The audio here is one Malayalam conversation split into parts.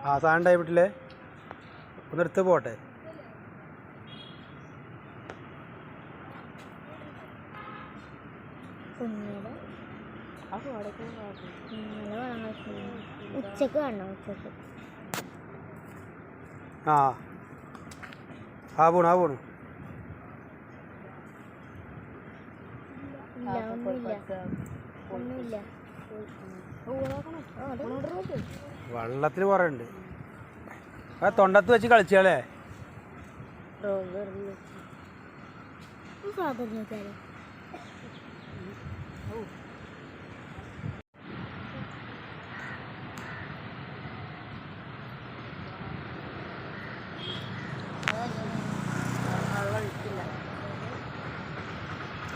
ആ സാധനം ടൈമിട്ടില്ലേ ഒന്നെടുത്ത് പോട്ടെ. ഉച്ചക്ക് കാണണം. ഉച്ചക്ക് പോണു ഒന്നുമില്ല. വെള്ളത്തിന് കുറേ ഉണ്ട്. ആ തൊണ്ടത്ത് വെച്ച് കളിച്ചാലേ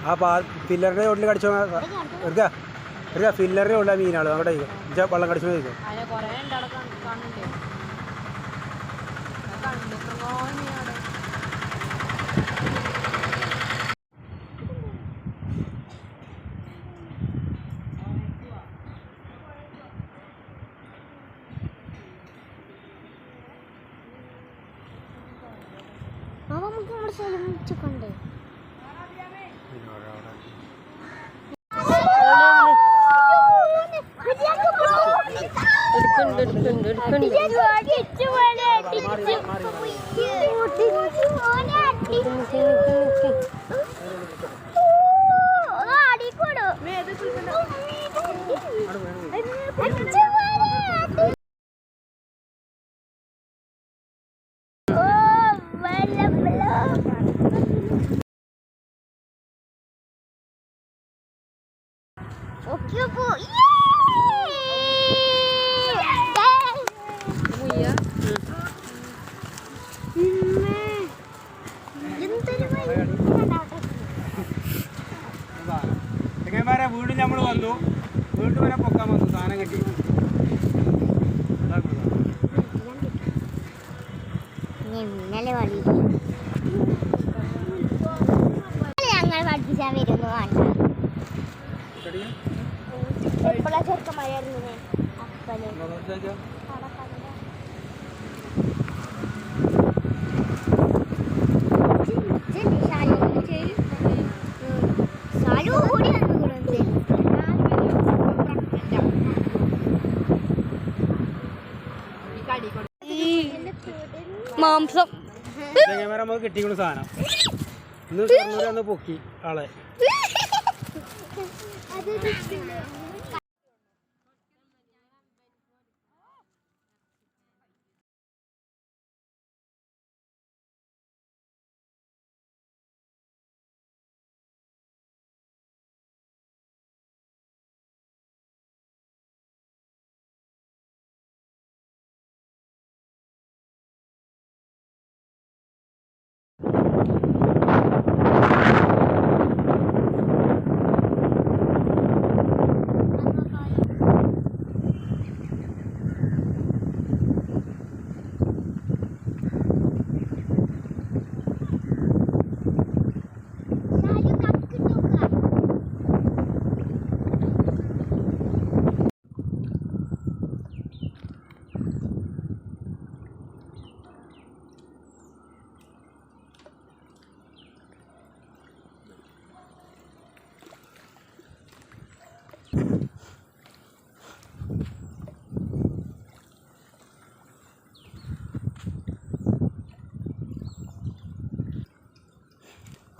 ആ ഫില്ലറിൻ്റെ ഉള്ളിൽ കടിച്ചോ എടുക്കുക ഫില്ലറിൻ്റെ ഉള്ള മീനാണ് അവിടെ വെള്ളം കടിച്ചു കഴിക്കും. നമുക്ക് നമ്മുടെ സ്ഥലം വെച്ചോണ്ടേ വീണ്ടും നമ്മൾ വന്നു. വീണ്ടും വരെ പൊക്കാൻ വന്നു. സാധനം കെട്ടി ഞങ്ങൾ പഠിപ്പിച്ചാൽ വരുന്നു. എപ്പോഴാ ചെറുക്കന്മാരായിരുന്നു അപ്പന് മാംസം നമുക്ക് കിട്ടിക്കുന്ന സാധനം ഇന്ന് പൊക്കി ആളെ.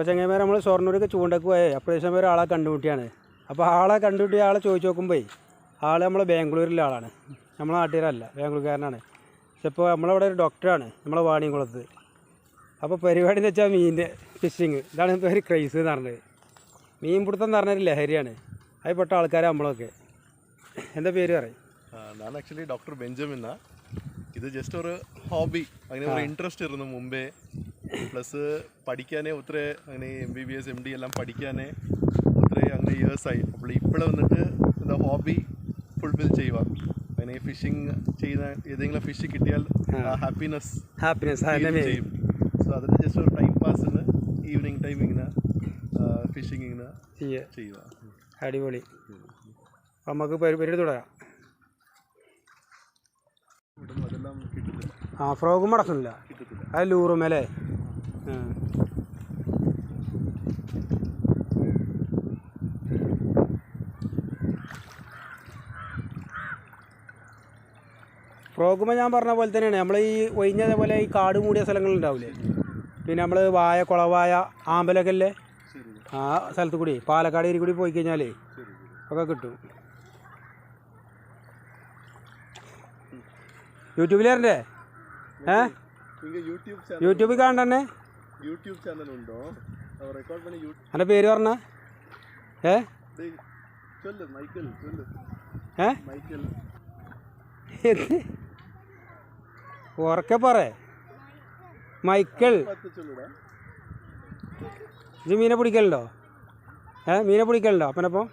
അപ്പോൾ ചങ്ങന്മാർ നമ്മൾ ഷൊർണൂർക്ക് ചൂണ്ടക്ക് പോയേ അപ്രദേശം വരെ ആളെ കണ്ടുമുട്ടിയാണ്. അപ്പോൾ ആളെ കണ്ടുമുട്ടിയ ആളെ ചോദിച്ചു നോക്കുമ്പോൾ ആൾ നമ്മളെ ബാംഗ്ലൂരിലെ ആളാണ്. നമ്മളെ നാട്ടുകാരല്ല, ബാംഗ്ലൂർക്കാരനാണ്. പക്ഷെ ഇപ്പോൾ നമ്മളവിടെ ഒരു ഡോക്ടറാണ് നമ്മളെ വാണിയംകുളത്ത്. അപ്പോൾ പരിപാടി എന്ന് വെച്ചാൽ മീനിൻ്റെ ഫിഷിങ്. ഇതാണ് ഇപ്പോൾ ഒരു ക്രൈസ് എന്ന് പറഞ്ഞത്. മീൻ പിടുത്തം എന്ന് പറഞ്ഞൊരു ലഹരിയാണ്. അതിൽപ്പെട്ട ആൾക്കാരെ നമ്മളൊക്കെ. എന്താ പേര് പറയും? ഞാൻ ആക്ച്വലി ഡോക്ടർ ബെഞ്ചമിനാ. ഇത് ജസ്റ്റ് ഒരു ഹോബി, അങ്ങനെ ഒരു ഇൻട്രസ്റ്റ് ഇരുന്നു മുമ്പേ. പ്ലസ് പഠിക്കാനേ ഒത്തിരി അങ്ങനെ MBBS MD എല്ലാം പഠിക്കാനേ ഒത്തിരി അങ്ങനെ ഇയേഴ്സായി. അപ്പോൾ ഇപ്പോൾ വന്നിട്ട് എന്താ ഹോബി ഫുൾഫിൽ ചെയ്യുക. അങ്ങനെ ഫിഷിങ് ചെയ്യുന്ന ഏതെങ്കിലും ഫിഷ് കിട്ടിയാൽ ഹാപ്പിനെസ് ചെയ്യും. സോ അതിന് ജസ്റ്റ് ഒരു ടൈം പാസിന് ഈവനിങ് ടൈം ഇങ്ങനെ ഫിഷിങ് ഇങ്ങനെ ചെയ്യുക. അടിപൊളി. നമുക്ക് പരിപാടി തുടരാം. അതെല്ലാം ആ ഫ്രോഗും മടക്കുന്നില്ല, കിട്ടത്തില്ല. അത് ലൂറുമല്ലേ. ഫ്രോഗുമ്പോൾ ഞാൻ പറഞ്ഞ പോലെ തന്നെയാണ് നമ്മൾ ഈ ഒഴിഞ്ഞ പോലെ ഈ കാട് മൂടിയ സ്ഥലങ്ങളുണ്ടാവില്ലേ, പിന്നെ നമ്മൾ വായ കുളവായ ആമ്പലൊക്കെ അല്ലേ ആ സ്ഥലത്ത് കൂടി പാലക്കാട് ഏരി കൂടി പോയി കഴിഞ്ഞാലേ ഒക്കെ കിട്ടും. യൂട്യൂബിൽ വരണ്ടേ? യൂട്യൂബിൽ കാണണ്ടേ? യൂട്യൂബ് ചാനൽ ഉണ്ടോ? റെക്കോർഡ് പണി എൻ്റെ പേര് പറഞ്ഞ മൈക്കൽ മൈക്കൽ ഉറക്കെ പറ. മൈക്കിൾ. ഇത് മീനെ പിടിക്കലുണ്ടോ? മീനെ പിടിക്കലുണ്ടോ അപ്പനപ്പം?